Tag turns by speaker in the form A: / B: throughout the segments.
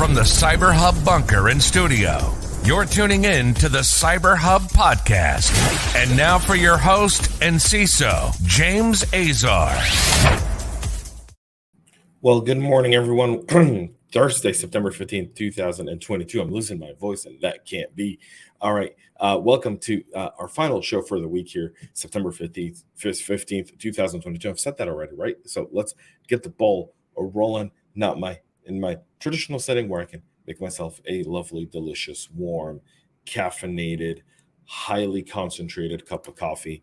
A: from the CyberHub bunker and studio, you're tuning in to the CyberHub Podcast. And now for your host and CISO, James Azar.
B: Well, good morning, everyone. Thursday, September 15th, 2022. I'm losing my voice, and that can't be. All right. Welcome to our final show for the week here, September 15th, 2022. I've said that already, right? So let's get the ball rolling. In my traditional setting where I can make myself a lovely, delicious, warm, caffeinated, highly concentrated cup of coffee.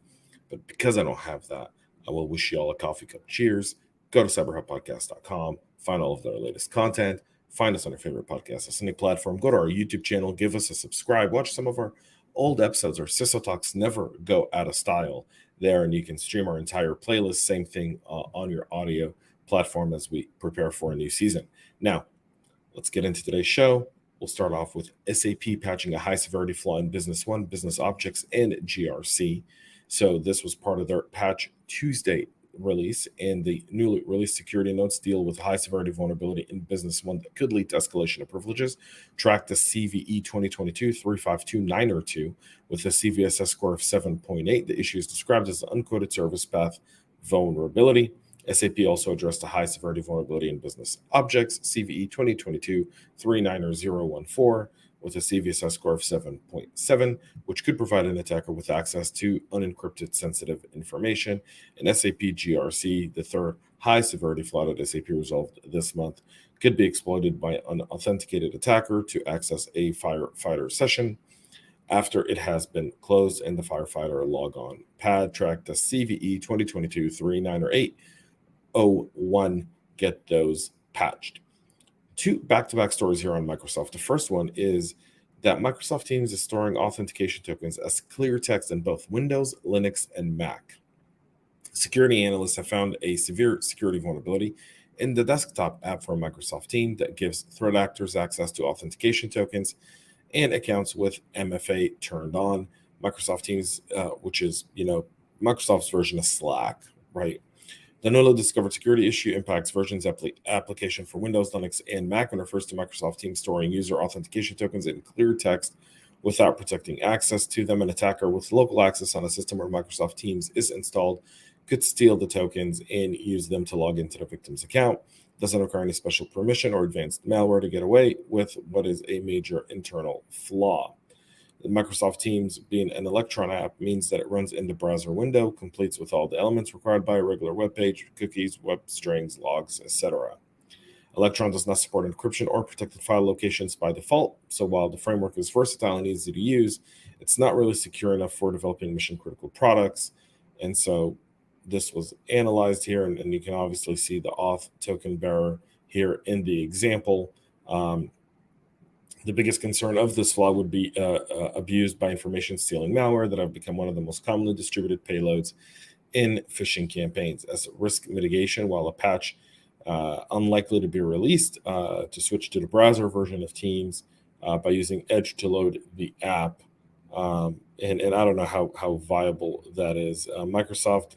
B: But because I don't have that, I will wish you all a coffee cup. Cheers. Go to cyberhubpodcast.com, find all of their latest content, find us on your favorite podcast listening platform, go to our YouTube channel, give us a subscribe, watch some of our old episodes. Our CISO Talks never go out of style there, and you can stream our entire playlist, same thing on your audio platform as we prepare for a new season. Now, let's get into today's show. We'll start off with SAP patching a high-severity flaw in Business One, BusinessObjects, and GRC. So this was part of their Patch Tuesday release, and the newly released security notes deal with high-severity vulnerability in Business One that could lead to escalation of privileges. Track the CVE 2022-352-902 with a CVSS score of 7.8. The issue is described as an uncoded service path vulnerability. SAP also addressed a high-severity vulnerability in Business Objects, CVE 2022-390014, with a CVSS score of 7.7, which could provide an attacker with access to unencrypted sensitive information. In SAP GRC, the third high-severity flaw that SAP resolved this month could be exploited by an authenticated attacker to access a firefighter session after it has been closed and the firefighter logon pad. Track the CVE 2022-3908. 01, get those patched. Two back-to-back stories here on Microsoft. The first one is that Microsoft Teams is storing authentication tokens as clear text in both Windows, Linux, and Mac. Security analysts have found a severe security vulnerability in the desktop app for Microsoft Teams that gives threat actors access to authentication tokens and accounts with MFA turned on. Microsoft Teams, which is, Microsoft's version of Slack, right? The newly discovered security issue impacts versions application for Windows, Linux, and Mac and refers to Microsoft Teams storing user authentication tokens in clear text without protecting access to them. An attacker with local access on a system where Microsoft Teams is installed could steal the tokens and use them to log into the victim's account. Doesn't require any special permission or advanced malware to get away with what is a major internal flaw. Microsoft Teams, being an Electron app, means that it runs in the browser window, completes with all the elements required by a regular web page, cookies, web strings, logs, etc. Electron does not support encryption or protected file locations by default, so while the framework is versatile and easy to use, it's not really secure enough for developing mission-critical products. And so this was analyzed here, and you can obviously see the auth token bearer here in the example. The biggest concern of this flaw would be abused by information stealing malware that have become one of the most commonly distributed payloads in phishing campaigns. As risk mitigation, while a patch unlikely to be released to switch to the browser version of Teams by using Edge to load the app. And I don't know how viable that is. Microsoft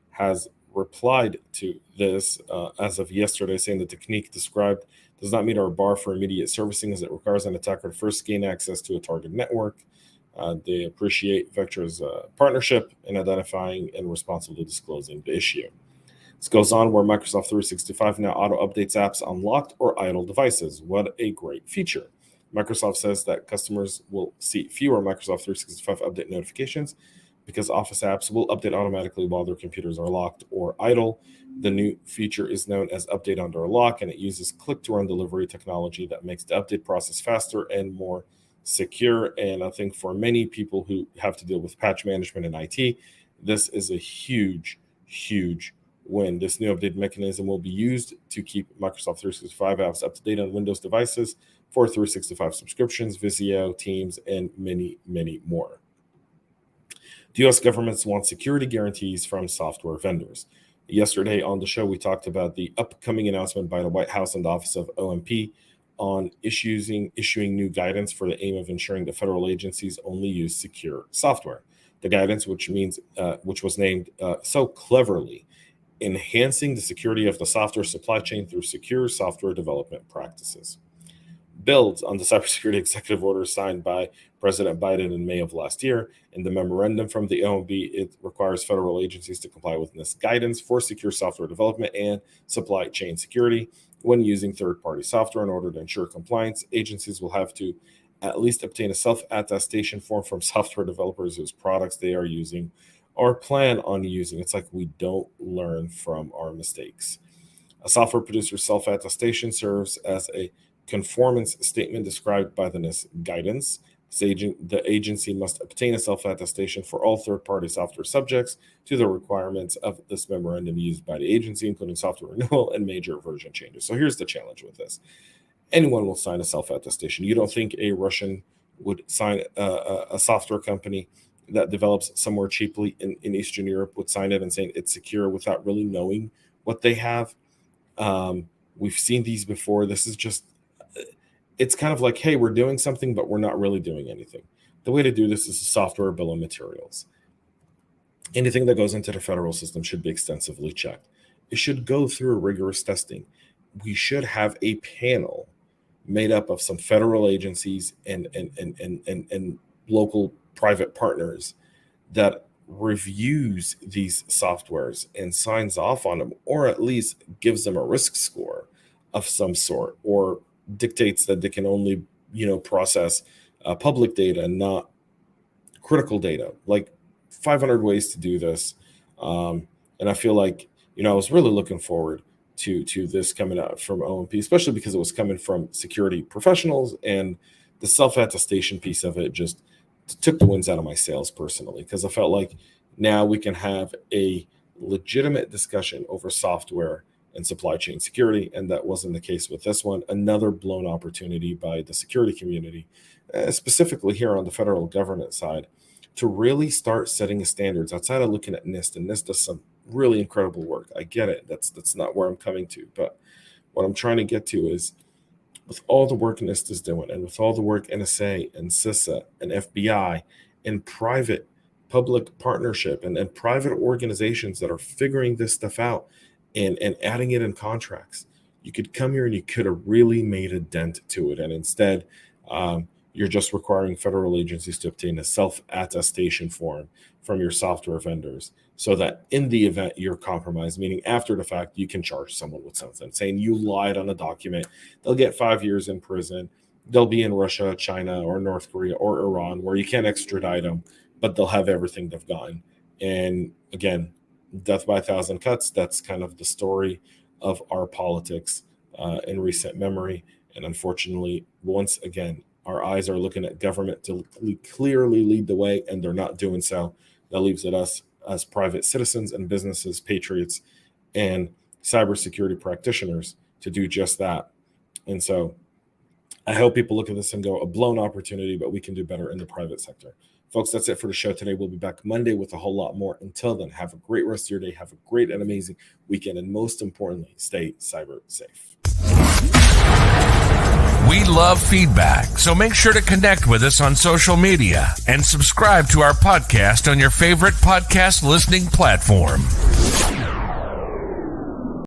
B: has replied to this as of yesterday, saying the technique described does not meet our bar for immediate servicing as it requires an attacker to first gain access to a target network. They appreciate Vector's partnership in identifying and responsibly disclosing the issue. This goes on where Microsoft 365 now auto-updates apps on locked or idle devices. What a great feature. Microsoft says that customers will see fewer Microsoft 365 update notifications because Office apps will update automatically while their computers are locked or idle. The new feature is known as Update Under Lock, and it uses click-to-run delivery technology that makes the update process faster and more secure. And I think for many people who have to deal with patch management in IT, this is a huge, huge win. This new update mechanism will be used to keep Microsoft 365 apps up to date on Windows devices for 365 subscriptions, Visio, Teams, and many, many more. The U.S. government wants security guarantees from software vendors. Yesterday on the show, we talked about the upcoming announcement by the White House and the Office of OMP on issuing new guidance for the aim of ensuring that federal agencies only use secure software. The guidance, which was named so cleverly, enhancing the security of the software supply chain through secure software development practices. builds on the cybersecurity executive order signed by President Biden in May of last year. In the memorandum from the OMB, it requires federal agencies to comply with NIST guidance for secure software development and supply chain security. When using third-party software in order to ensure compliance, agencies will have to at least obtain a self-attestation form from software developers whose products they are using or plan on using. It's like we don't learn from our mistakes. A software producer's self-attestation serves as a conformance statement described by the NIST guidance. The agency must obtain a self-attestation for all third-party software subjects to the requirements of this memorandum used by the agency, including software renewal and major version changes. So here's the challenge with this. Anyone will sign a self-attestation. You don't think a Russian would sign a software company that develops somewhere cheaply in Eastern Europe would sign it and saying it's secure without really knowing what they have? We've seen these before. This is just... It's kind of like, hey, we're doing something, but we're not really doing anything. The way to do this is a software bill of materials. Anything that goes into the federal system should be extensively checked. It should go through rigorous testing. We should have a panel made up of some federal agencies and local private partners that reviews these softwares and signs off on them, or at least gives them a risk score of some sort, or dictates that they can only, process public data, not critical data. Like 500 ways to do this. And I feel like, I was really looking forward to this coming out from OMP, especially because it was coming from security professionals, and the self-attestation piece of it just took the winds out of my sails personally, because I felt like now we can have a legitimate discussion over software and supply chain security, and that wasn't the case with this one. Another blown opportunity by the security community, specifically here on the federal government side, to really start setting standards outside of looking at NIST. And NIST does some really incredible work. I get it. That's not where I'm coming to. But what I'm trying to get to is, with all the work NIST is doing, and with all the work NSA and CISA and FBI and private public partnership and private organizations that are figuring this stuff out, and adding it in contracts, you could come here and you could have really made a dent to it. And instead, you're just requiring federal agencies to obtain a self-attestation form from your software vendors, so that in the event you're compromised, meaning after the fact, you can charge someone with something, saying you lied on a document. They'll get 5 years in prison. They'll be in Russia, China, or North Korea, or Iran, where you can't extradite them, but they'll have everything they've gotten. And again, death by a thousand cuts. That's kind of the story of our politics in recent memory. And unfortunately, once again, our eyes are looking at government to clearly lead the way, and they're not doing so. That leaves it us as private citizens and businesses, patriots, and cybersecurity practitioners to do just that. And so I hope people look at this and go, a blown opportunity, but we can do better in the private sector. Folks, that's it for the show today. We'll be back Monday with a whole lot more. Until then, have a great rest of your day. Have a great and amazing weekend. And most importantly, stay cyber safe.
A: We love feedback, so make sure to connect with us on social media and subscribe to our podcast on your favorite podcast listening platform.